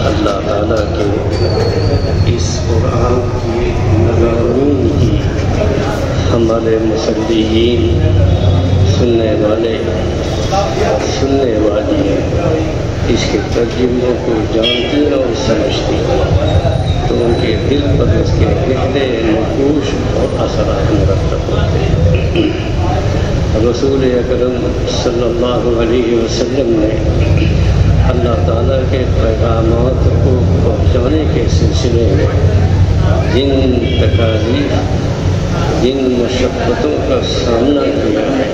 اللہ تعالیٰ کے اس قرآن کی مضامین کی ہمارے مصلیین سننے والے اور سننے والی اس کے ترجموں کو جانتی اور سمجھتی تو ان کے دل پر اس کے گہرے نقوش اور اثرات مرتب ہوتے ہیں۔ رسول اکرم صلی اللہ علیہ وسلم نے اللہ تعالیٰ کے پیغامات کو پہنچانے کے سلسلے میں جن تکالیف جن مشقتوں کا سامنا کیا ہے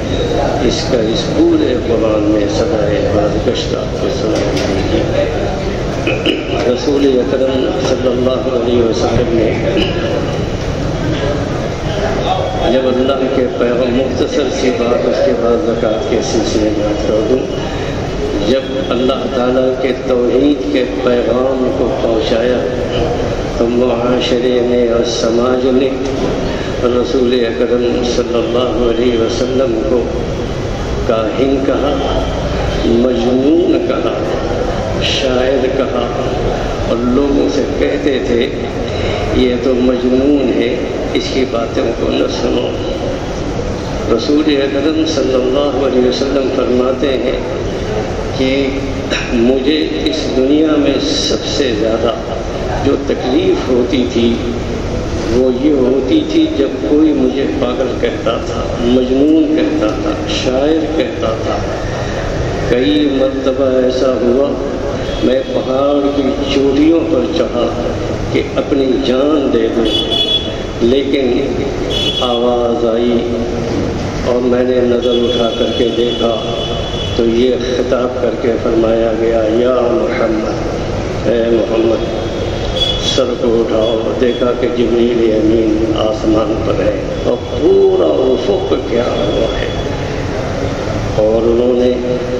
اس کا اس پورے قرآن میں صدائے بازگشت آپ کو سنائی دی۔ رسول اکرم صلی اللہ علیہ وسلم نے جب اللہ کے پیغام مختصر سی بات اس کے بعد زکوٰۃ کے سلسلے میں کر دوں، جب اللہ تعالیٰ کے توحید کے پیغام کو پہنچایا تو معاشرے میں اور سماج نے رسول اکرم صلی اللہ علیہ وسلم کو کاہن کہا، مجنون کہا، شاعر کہا، اور لوگوں سے کہتے تھے یہ تو مجنون ہے، اس کی باتوں کو نہ سنو۔ رسول اکرم صلی اللہ علیہ وسلم فرماتے ہیں کہ مجھے اس دنیا میں سب سے زیادہ جو تکلیف ہوتی تھی وہ یہ ہوتی تھی جب کوئی مجھے پاگل کہتا تھا، مجنون کہتا تھا، شاعر کہتا تھا۔ کئی مرتبہ ایسا ہوا میں پہاڑ کی چوٹیوں پر چڑھا کہ اپنی جان دے دوں، لیکن آواز آئی اور میں نے نظر اٹھا کر کے دیکھا تو یہ خطاب کر کے فرمایا گیا، یا محمد، اے محمد سر کو اٹھاؤ۔ دیکھا کہ جبریل امین آسمان پر ہے اور پورا افق کیا ہوا ہے، اور انہوں نے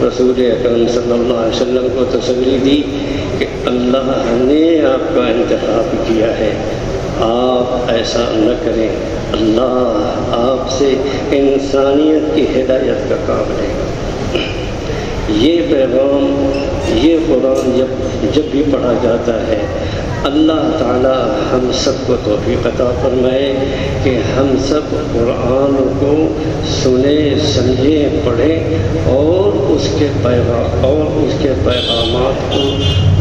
رسول اکرم صلی اللہ علیہ وسلم کو تسلی دی کہ اللہ نے آپ کا انتخاب کیا ہے، آپ ایسا نہ کریں، اللہ آپ سے انسانیت کی ہدایت کا کام لے گا۔ یہ پیغام، یہ قرآن جب بھی پڑھا جاتا ہے اللہ تعالی ہم سب کو توفیق عطا فرمائے کہ ہم سب قرآن کو سنیں، سمجھیں، پڑھیں اور اس کے پیغامات کو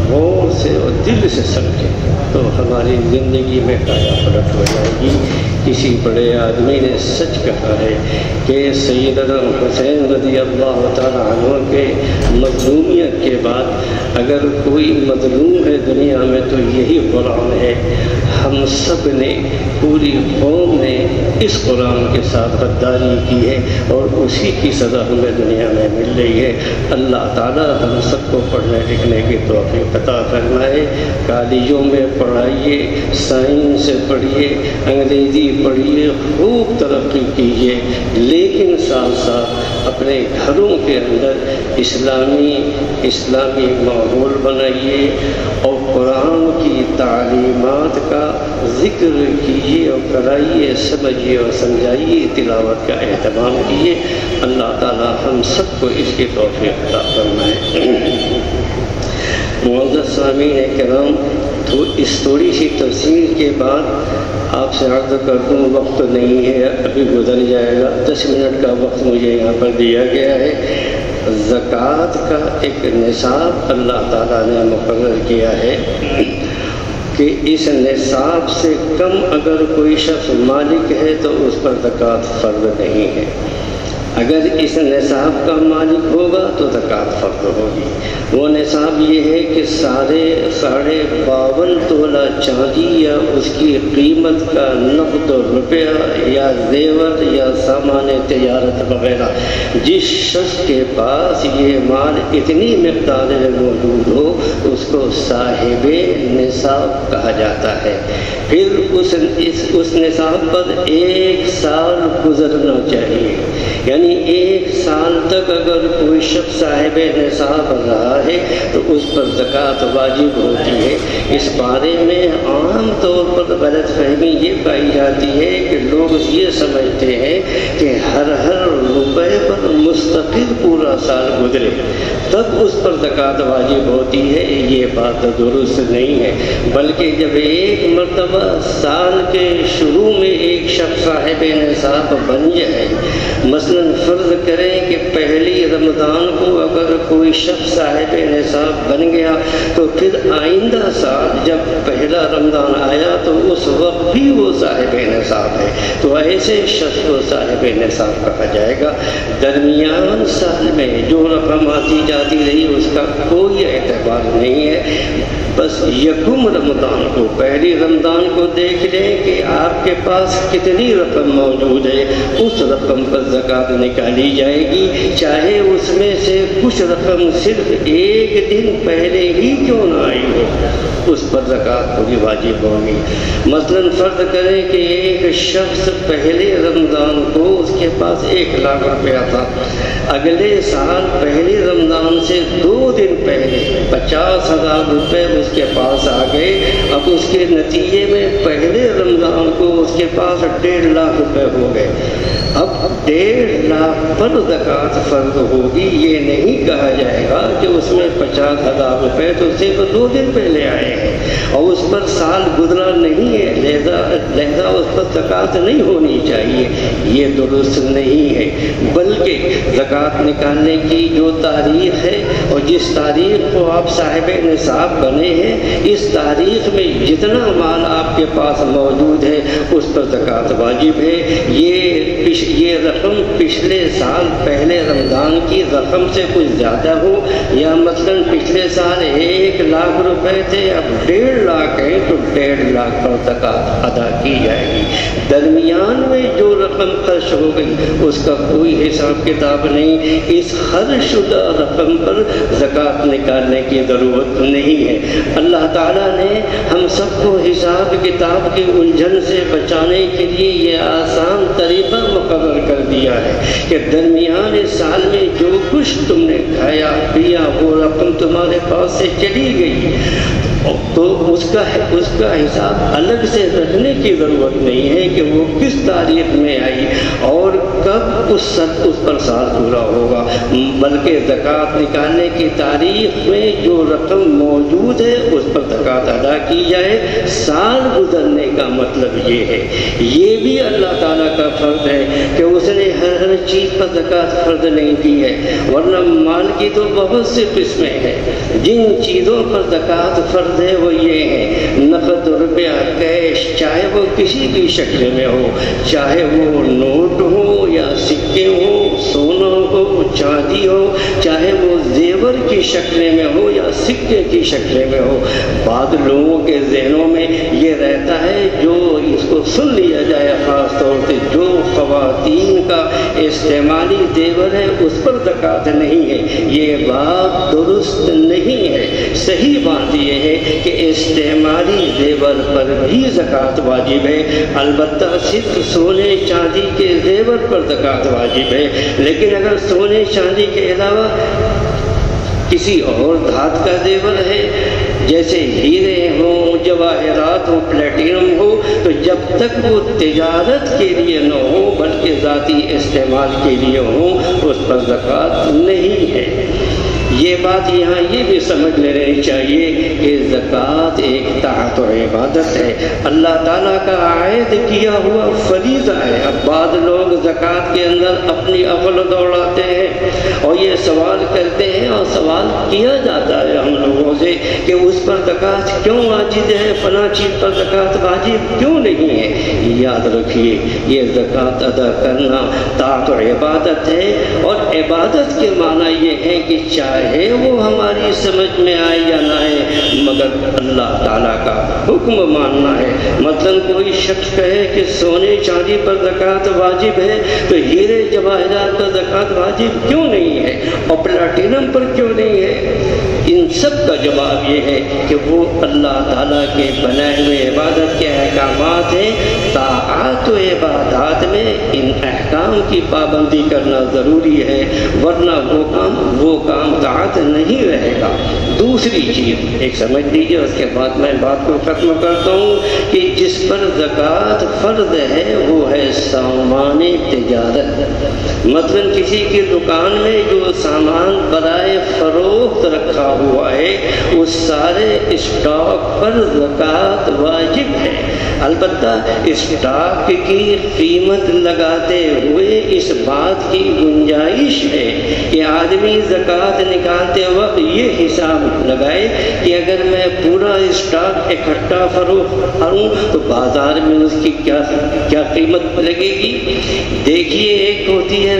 غور سے اور دل سے سمجھیں تو ہماری زندگی میں کایا پلٹ ہو جائے گی۔ کسی بڑے آدمی نے سچ کہا ہے کہ سیدنا حسین رضی اللہ تعالیٰ عنہ کے مظلومیت کے بعد اگر کوئی مظلوم ہے دنیا میں تو یہی قرآن ہے۔ ہم سب نے، پوری قوم نے اس قرآن کے ساتھ غداری کی ہے اور اسی کی سزا ہمیں دنیا میں مل رہی ہے۔ اللہ تعالیٰ ہم سب کو پڑھنے لکھنے کی توفیق عطا فرمائے۔ کالجوں میں پڑھائیے، سائنس سے پڑھیے، انگریزی پڑھیے، خوب ترقی کیجیے، لیکن ساتھ ساتھ اپنے گھروں کے اندر اسلامی ماحول بنائیے اور قرآن کی تعلیمات کا ذکر کیجیے اور کرائیے، سمجھیے اور سمجھائیے، تلاوت کا اہتمام کیجیے۔ اللہ تعالی ہم سب کو اس کی توفیق عطا فرمائے۔ معزز سامعین کرام، تو اس تھوڑی سی تفصیل کے بعد آپ سے عرض کر دوں، وقت نہیں ہے، ابھی گزر جائے گا، 10 منٹ کا وقت مجھے یہاں پر دیا گیا ہے۔ زکوٰۃ کا ایک نصاب اللہ تعالیٰ نے مقرر کیا ہے کہ اس نصاب سے کم اگر کوئی شخص مالک ہے تو اس پر زکوٰۃ فرض نہیں ہے۔ اگر اس نصاب کا مالک ہوگا تو زکوٰۃ فرض ہوگی۔ وہ نصاب یہ ہے کہ 52.5 تولہ چاندی یا اس کی قیمت کا نقد روپیہ یا زیور یا سامان تجارت وغیرہ، جس شخص کے پاس یہ مال اتنی مقدار میں موجود ہو اس کو صاحب نصاب کہا جاتا ہے۔ پھر اس نصاب پر 1 سال گزرنا چاہیے، یعنی یعنی 1 سال تک اگر کوئی شخص صاحب نصاب رہا ہے تو اس پر زکوٰۃ واجب ہوتی ہے۔ اس بارے میں عام طور پر غلط فہمی یہ پائی جاتی ہے کہ لوگ یہ سمجھتے ہیں کہ ہر روپے پر مستقل پورا سال گزرے تب اس پر زکوٰۃ واجب ہوتی ہے۔ یہ بات درست نہیں ہے، بلکہ جب ایک مرتبہ سال کے شروع میں ایک شخص صاحب نصاب بن جائے، مثلا فرض کریں کہ پہلی رمضان کو اگر کوئی شخص صاحب نصاب بن گیا تو پھر آئندہ سال جب پہلا رمضان آیا تو اس وقت بھی وہ صاحب نصاب ہے، تو ایسے شخص کو صاحب نصاب کہا جائے گا۔ درمیان سال میں جو رقم آتی جاتی رہی اس کا کوئی اعتبار نہیں ہے، بس یکم رمضان کو، پہلی رمضان کو دیکھ لیں کہ آپ کے پاس کتنی رقم موجود ہے، اس رقم پر زکوٰۃ نکالی جائے گی، چاہے اس میں سے کچھ رقم صرف 1 دن پہلے ہی کیوں نہ آئی ہو، اس پر زکوٰۃ پوری واجب ہوگی۔ مثلا فرض کریں کہ ایک شخص پہلے رمضان کو اس کے پاس 1 لاکھ روپیہ تھا، اگلے سال پہلے رمضان سے 2 دن پہلے 50,000 روپے اس کے پاس آ گئے۔ اب اس کے نتیجے میں پہلے رمضان کو اس کے پاس 1.5 لاکھ روپے ہو گئے۔ اب 1.5 لاکھ پر زکوٰۃ فرض ہوگی، یہ نہیں کہا جائے گا کہ اس میں 50,000 روپے تو صرف 2 دن پہلے آئے ہیں اور اس پر سال گزرا نہیں ہے، لہذا اس پر زکوٰۃ نہیں ہونی چاہیے۔ یہ درست نہیں ہے، بلکہ زکوٰۃ نکالنے کی جو تاریخ ہے اور جس تاریخ کو آپ صاحب نصاب بنے ہیں، اس تاریخ میں جتنا مال آپ کے پاس موجود ہے اس پر زکوٰۃ واجب ہے۔ یہ رقم پچھلے سال پہلے رمضان کی رقم سے کچھ زیادہ ہو، یا مثلا پچھلے سال 1 لاکھ روپے تھے اب 1.5 لاکھ ہے تو 1.5 لاکھ پر زکوٰۃ ادا کی جائے گی۔ درمیان میں جو رقم خرچ ہو گئی اس کا کوئی حساب کتاب نہیں، اس خرچ شدہ رقم پر زکوٰۃ نکالنے کی ضرورت نہیں ہے۔ اللہ تعالیٰ نے ہم سب کو حساب کتاب کی الجھن سے بچانے کے لیے یہ آسان طریقہ مقرر کر دیا ہے کہ درمیان سال میں جو کچھ تم نے کھایا پیا وہ رقم تمہارے پاس سے چلی گئی تو اس کا حساب الگ سے رکھنے کی ضرورت نہیں ہے کہ وہ کس تاریخ میں آئی اور کب اس پر سال پورا ہوگا، بلکہ زکوٰۃ نکالنے کی تاریخ میں جو رقم موجود ہے اس پر زکوٰۃ ادا کی جائے۔ سال گزرنے کا مطلب یہ ہے، یہ بھی اللہ تعالیٰ کا فرض ہے کہ اس نے ہر چیز پر زکوٰۃ فرض نہیں کی ہے، ورنہ مال کی تو بہت سی قسمیں ہیں۔ جن چیزوں پر زکوٰۃ فرض ہے وہ یہ ہے، نقد روپیہ کیش، چاہے وہ کسی بھی شکل میں ہو، چاہے وہ نوٹ ہو یا سکے ہو، سونا ہو چاندی ہو، چاہے وہ زیور کی شکل میں ہو یا سکے کی شکل میں ہو۔ بعض لوگوں کے ذہنوں میں یہ رہتا ہے جو اس کو سن لیا جائے، خاص طور سے جو خواتین کا استعمالی زیور ہے اس پر زکوٰۃ نہیں ہے، یہ بات درست نہیں ہے۔ صحیح بات یہ ہے کہ استعمالی زیور پر بھی زکوٰۃ واجب ہے، البتہ صرف سونے چاندی کے زیور پر زکوٰۃ واجب ہے، لیکن اگر سونے چاندی کے علاوہ کسی اور دھات کا زیور ہے جیسے ہیرے ہوں، جواہرات ہو، پلیٹینم ہو، تو جب تک وہ تجارت کے لیے نہ ہو بلکہ ذاتی استعمال کے لیے ہوں اس پر زکوٰۃ نہیں ہے۔ یہ بات یہاں یہ بھی سمجھ لینی چاہیے کہ زکوٰۃ ایک طاعت و عبادت ہے، اللہ تعالیٰ کا عائد کیا ہوا فریضہ ہے۔ اب بعض لوگ زکوٰۃ کے اندر اپنی عقل دوڑاتے ہیں اور یہ سوال کرتے ہیں اور سوال کیا جاتا ہے ہم لوگوں سے کہ اس پر زکوٰۃ کیوں واجب ہے، فلاں چیز پر زکوٰۃ واجب کیوں نہیں ہے۔ یاد رکھیے یہ زکوٰۃ ادا کرنا طاعت و عبادت ہے، اور عبادت کے معنی یہ ہے کہ چاہے وہ ہماری سمجھ میں آئے یا نہ آئے مگر اللہ تعالیٰ کا حکم ماننا ہے۔ مثلا کوئی شخص کہے کہ سونے چاندی پر زکوٰۃ واجب ہے تو ہیرے جواہرات پر زکوٰۃ واجب کیوں نہیں ہے اور پلاٹینم پر کیوں نہیں ہے؟ ان سب کا جواب یہ ہے کہ وہ اللہ تعالیٰ کے بنائے ہوئے عبادت کے احکامات ہیں، طاعات و عبادات میں ان احکام کی پابندی کرنا ضروری ہے، ورنہ وہ کام طاعت نہیں رہے گا۔ دوسری چیز ایک سمجھ لیجیے، اس کے بعد میں بات کو ختم کرتا ہوں کہ جس پر زکوٰۃ فرض ہے وہ ہے سامان تجارت۔ مثلا کسی کی دکان میں جو سامان برائے فروخت رکھا ہوا ہے اس سارے اسٹاک پر زکوٰۃ واجب ہے۔ البتہ اسٹاک کی قیمت لگاتے ہوئے اس بات کی گنجائش ہے کہ آدمی زکوٰۃ نکالتے وقت یہ حساب لگائے کہ اگر میں پورا اسٹاک اکٹھا فروخت کروں تو بازار میں اس کی کیا قیمت لگے گی۔ دیکھیے، ایک ہوتی ہے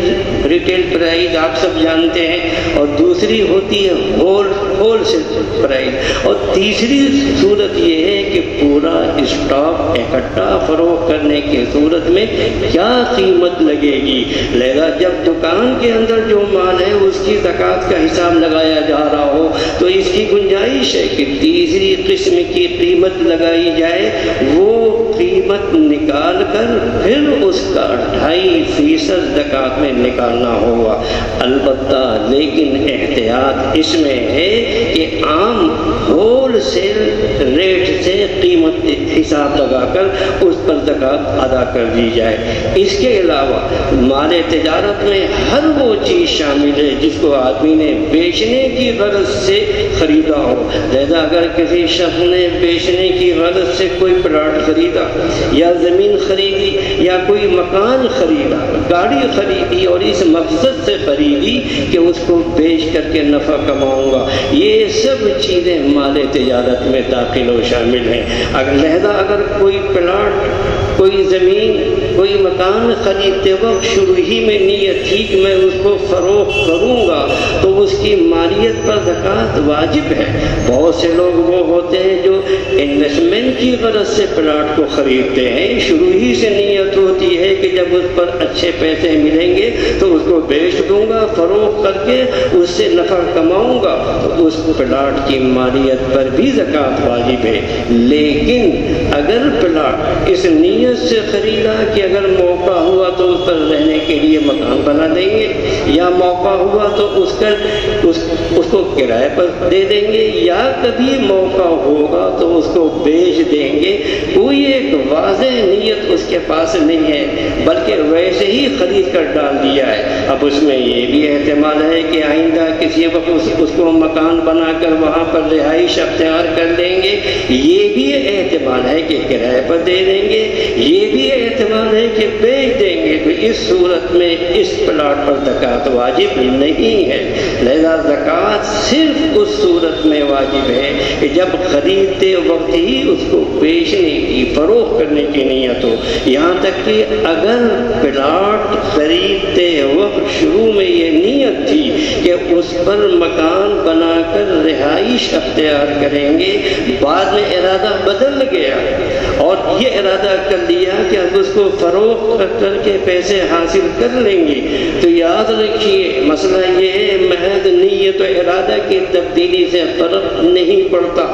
ریٹیل پرائز، آپ سب جانتے ہیں، اور دوسری ہوتی ہے ہول سیل پرائز، اور تیسری صورت یہ ہے کہ پورا اسٹاک اکٹھا فروخت کرنے کی صورت میں کیا قیمت لگے گی۔ لہذا جب دکان کے اندر جو مال ہے اس کی زکوٰۃ کا حساب لگایا جا رہا ہو تو اس کی گنجائش ہے کہ تیسری قسم کی قیمت لگائی جائے، وہ قیمت نکال کر پھر اس کا 2.5% زکوٰۃ میں نکالنا ہوگا۔ البتہ لیکن احتیاط اس میں ہے کہ عام ہول سیل ریٹ سے قیمت حساب لگا کر اس پر زکوٰۃ ادا کر دی جائے۔ اس کے علاوہ مال تجارت میں ہر وہ چیز شامل ہے جس کو آدمی نے بیچنے کی غرض سے خریدا ہو۔ لہذا اگر کسی شخص نے بیچنے کی غرض سے کوئی پلاٹ خریدا یا زمین خریدی یا کوئی مکان خریدا، گاڑی خریدی اور اس مقصد سے خریدی کہ اس کو بیچ کر کے نفع کماؤں گا، یہ سب چیزیں مال تجارت میں داخل و شامل ہیں۔ لہذا اگر کوئی پلاٹ، کوئی زمین، کوئی مکان خریدتے وقت شروع ہی میں نیت تھی کہ میں اس کو فروخت کروں گا تو اس کی مالیت پر زکوٰۃ واجب ہے۔ بہت سے لوگ وہ ہوتے ہیں جو انویسٹمنٹ کی غرض سے پلاٹ کو خریدتے ہیں، شروع ہی سے نیت ہوتی ہے کہ جب اس پر اچھے پیسے ملیں گے تو اس کو بیچ دوں گا، فروخت کر کے اس سے نفع کماؤں گا، تو اس پلاٹ کی مالیت پر بھی زکوٰۃ واجب ہے۔ لیکن اگر پلاٹ اس نیت سے خریدا کہ اگر موقع ہوا تو اس پر رہنے کے لیے مکان بنا دیں گے، یا موقع ہوا تو اس کو کرائے پر دے دیں گے، یا کبھی موقع ہوگا تو اس کو بیچ دیں گے، کوئی ایک واضح نیت اس کے پاس نہیں ہے بلکہ ویسے ہی خرید کر ڈال دیا ہے، اب اس میں یہ بھی احتمال ہے کہ آئندہ کسی وقت اس کو مکان بنا کر وہاں پر رہائش اختیار کر لیں گے، یہ بھی احتمال ہے کہ کرائے پر دے دیں گے، یہ بھی احتمال ہے کہ بیچ دیں گے، تو اس صورت میں اس پلاٹ پر زکوٰۃ واجب نہیں ہے۔ لہذا زکوٰۃ صرف اس صورت میں واجب ہے کہ جب خریدتے وقت ہی اس کو بیچنے کی، فروخت کرنے کی نیت ہو۔ یہاں تک کہ اگر پلاٹ خریدتے وقت شروع میں یہ نیت تھی کہ اس پر مکان بنا کر رہائش اختیار کریں گے، بعد میں ارادہ بدل گیا اور یہ ارادہ کر لیا کہ اب اس کو فروخت کر کے پیسے حاصل کر لیں گے، تو یاد رکھیے مسئلہ یہ ہے محض نیت و ارادہ کی تبدیلی سے فرق نہیں پڑتا۔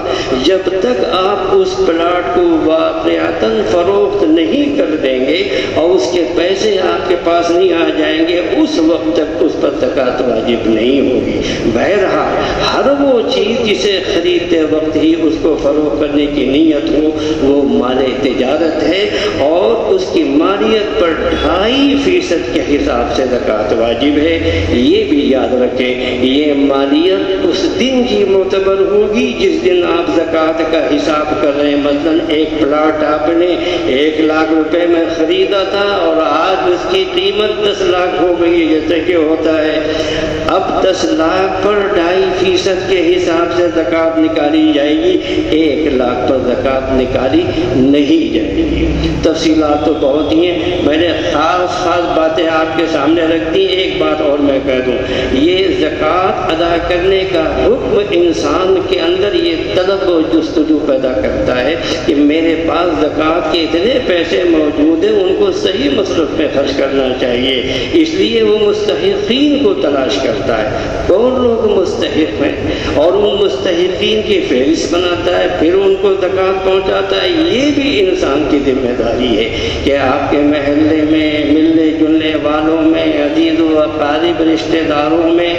جب تک آپ اس پلاٹ کو واقعتاً فروخت نہیں کر دیں گے اور اس کے پیسے آپ کے پاس نہیں آ جائیں گے، اس وقت تک اس پر زکوٰۃ واجب نہیں ہوگی۔ بہرحال ہر وہ چیز جسے خریدتے وقت ہی اس کو فروخت کرنے کی نیت ہو وہ مال تجارت ہے اور اس کی مالیت پر 2.5% کے حساب سے زکوٰۃ واجب ہے۔ یہ بھی یاد رکھیں، یہ مالیت اس دن کی معتبر ہوگی جس دن آپ زکوٰۃ کا حساب کر رہے ہیں۔ مثلا ایک پلاٹ آپ نے 1 لاکھ روپے میں خریدا تھا اور آج اس کی قیمت 10 لاکھ ہو گئی، جیسے کہ ہوتا ہے، اب 10 لاکھ پر 2.5% کے حساب سے زکوٰۃ نکالی جائے گی، 1 لاکھ پر زکوٰۃ نکالی نہیں جائے گی۔ تفصیلات تو بہت ہی ہیں، میں نے خاص باتیں آپ کے سامنے رکھ دی۔ ایک بات اور میں کہہ دوں، یہ زکوٰۃ ادا کرنے کا حکم انسان کے اندر یہ طلب و جستجو پیدا پیدا کرتا ہے کہ میرے پاس زکوٰۃ کے اتنے پیسے موجود ہیں، ان کو صحیح مصرف میں خرچ کرنا چاہیے، اس لیے وہ مستحقین کو تلاش کرتا ہے، کون لوگ مستحق ہیں، اور ان مستحقین کی فہرست بناتا ہے، پھر ان کو زکوٰۃ پہنچاتا ہے۔ یہ بھی انسان کی ذمہ داری ہے کہ آپ کے محلے میں، ملنے جلنے والوں میں، عزیز و اقارب رشتہ داروں میں،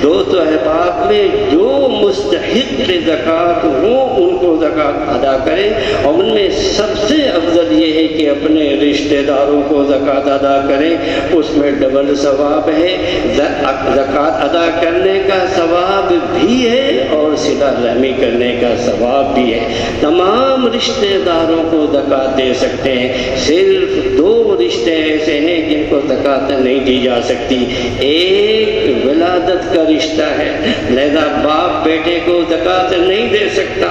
دوست و احباب میں جو مستحق زکوٰۃ ہوں ان کو زکوٰۃ ادا کریں، اور ان میں سب سے افضل یہ ہے کہ اپنے رشتہ داروں کو زکوٰۃ ادا کریں، اس میں ڈبل ثواب ہے، زکوٰۃ ادا کرنے کا ثواب بھی ہے اور صلہ رحمی کرنے کا ثواب بھی ہے۔ تمام رشتہ داروں کو زکوٰۃ دے سکتے ہیں، صرف دو رشتے ایسے ہیں جن کو زکوٰۃ نہیں دی جا سکتی۔ ایک ولادت کا رشتہ ہے، لہذا باپ بیٹے کو زکوٰۃ نہیں دے سکتا،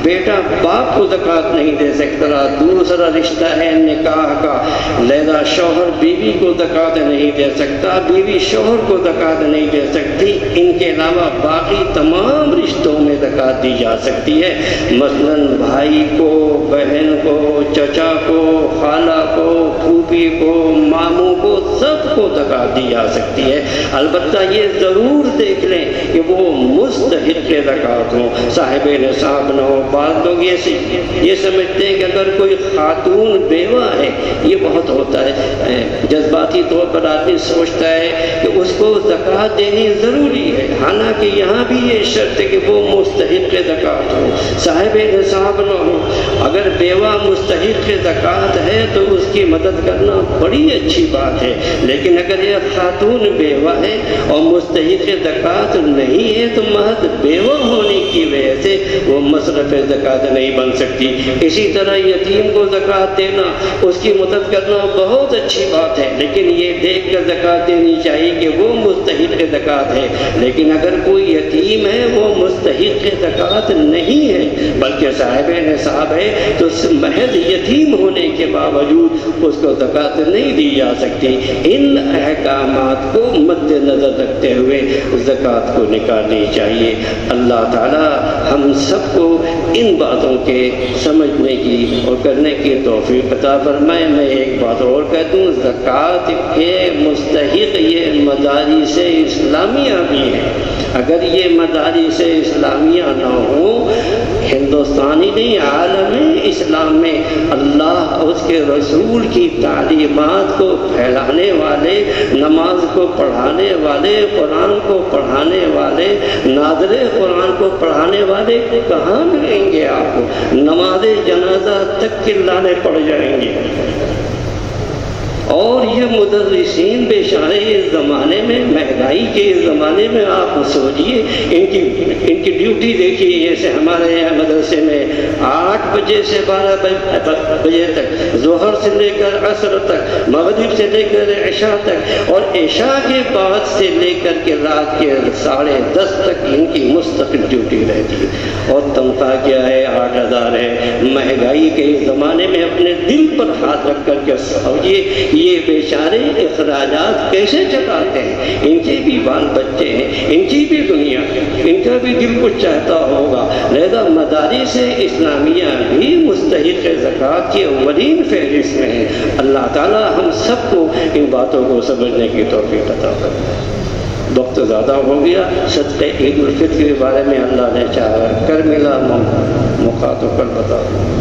بیٹا باپ کو زکوٰۃ نہیں دے سکتا۔ دوسرا رشتہ ہے نکاح کا، لہذا شوہر بیوی کو زکوٰۃ نہیں دے سکتا، بیوی شوہر کو زکوٰۃ نہیں دے سکتی۔ ان کے علاوہ باقی تمام رشتوں میں زکوٰۃ دی جا سکتی ہے، مثلاً بھائی کو، بہن کو، چچا کو، خالہ کو، پھوپھی کو، ماموں کو، سب کو زکوٰۃ دی جا سکتی ہے۔ البتہ یہ ضرور دیکھ لیں کہ وہ مستحق زکوٰۃ ہوں، صاحب نصاب نہ ہو۔ بعض لوگ یہ سمجھتے ہیں کہ اگر کوئی خاتون بیوہ ہے، یہ بہت ہوتا ہے، جذباتی طور پر آدمی سوچتا ہے کہ اس کو زکوٰۃ دینی ضروری ہے، حالانکہ یہاں بھی یہ شرط ہے کہ وہ مستحق زکوٰۃ ہو، صاحب نصاب نہ ہو۔ اگر بیوہ مستحق زکوٰۃ ہے تو اس کی مدد کرنا بڑی اچھی بات ہے، لیکن اگر یہ خاتون بیوہ ہے اور مستحق زکوٰۃ نہیں ہے تو محض بیوہ ہونے کی وجہ سے وہ مصرف زکوٰۃ نہیں بن سکتی۔ اسی طرح یتیم کو زکوٰۃ دینا، اس کی مدد کرنا بہت اچھی بات ہے، لیکن یہ دیکھ کر زکوٰۃ دینی چاہیے کہ وہ مستحق زکوٰۃ ہے۔ لیکن اگر کوئی یتیم ہے وہ مستحق زکوٰۃ نہیں ہے بلکہ صاحب نصاب ہے، تو محض یتیم ہونے کے باوجود اس کو زکوٰۃ نہیں دی جا سکتی۔ ان احکامات کو مد نظر رکھتے ہوئے زکوٰۃ کو نکالنی چاہیے۔ اللہ تعالی ہم سب کو ان باتوں کے سمجھنے کی اور کرنے کی توفیق عطا فرمائے۔ میں ایک بات اور کہہ دوں، زکوٰۃ کے مستحق یہ مدارس اسلامیہ بھی ہیں۔ اگر یہ مدارس اسلامیہ نہ ہوں، ہندوستانی نہیں عالم اسلام میں اللہ اور اس کے رسول کی تعلیمات کو پھیلانے والے، نماز کو پڑھانے والے، قرآن کو پڑھانے والے، ناظر قرآن کو پڑھانے والے کہاں ملیں گے آپ کو؟ نماز جنازہ تک چلانے پڑ جائیں گے۔ اور یہ مدرسین بیچارے اس زمانے میں، مہنگائی کے اس زمانے میں، آپ سوچیے ان کی ڈیوٹی دیکھیے۔ جیسے ہمارے یہاں مدرسے میں 8 بجے سے 12 بجے تک، ظہر سے لے کر عصر تک، مغرب سے لے کر عشاء تک، اور عشاء کے بعد سے لے کر کے رات کے 10:30 تک ان کی مستقل ڈیوٹی رہتی ہے، اور تنخواہ کیا ہے؟ 8,000 ہے۔ مہنگائی کے اس زمانے میں اپنے دل پر ہاتھ رکھ کر کے سوچیے یہ بیچارے اخراجات کیسے چلاتے ہیں؟ ان کے بھی بال بچے ہیں، ان کی بھی دنیا ہے، ان کا بھی دل کچھ چاہتا ہوگا۔ لہذا مدارس اسلامیہ بھی مستحق زکوٰۃ کی اولین فہرست میں ہے۔ اللہ تعالی ہم سب کو ان باتوں کو سمجھنے کی توفیق عطا فرمائے۔ وقت زیادہ ہو گیا، صدقہ عید الفطر کے بارے میں اللہ نے چاہا کر ملا موقع تو کل بتا دوں۔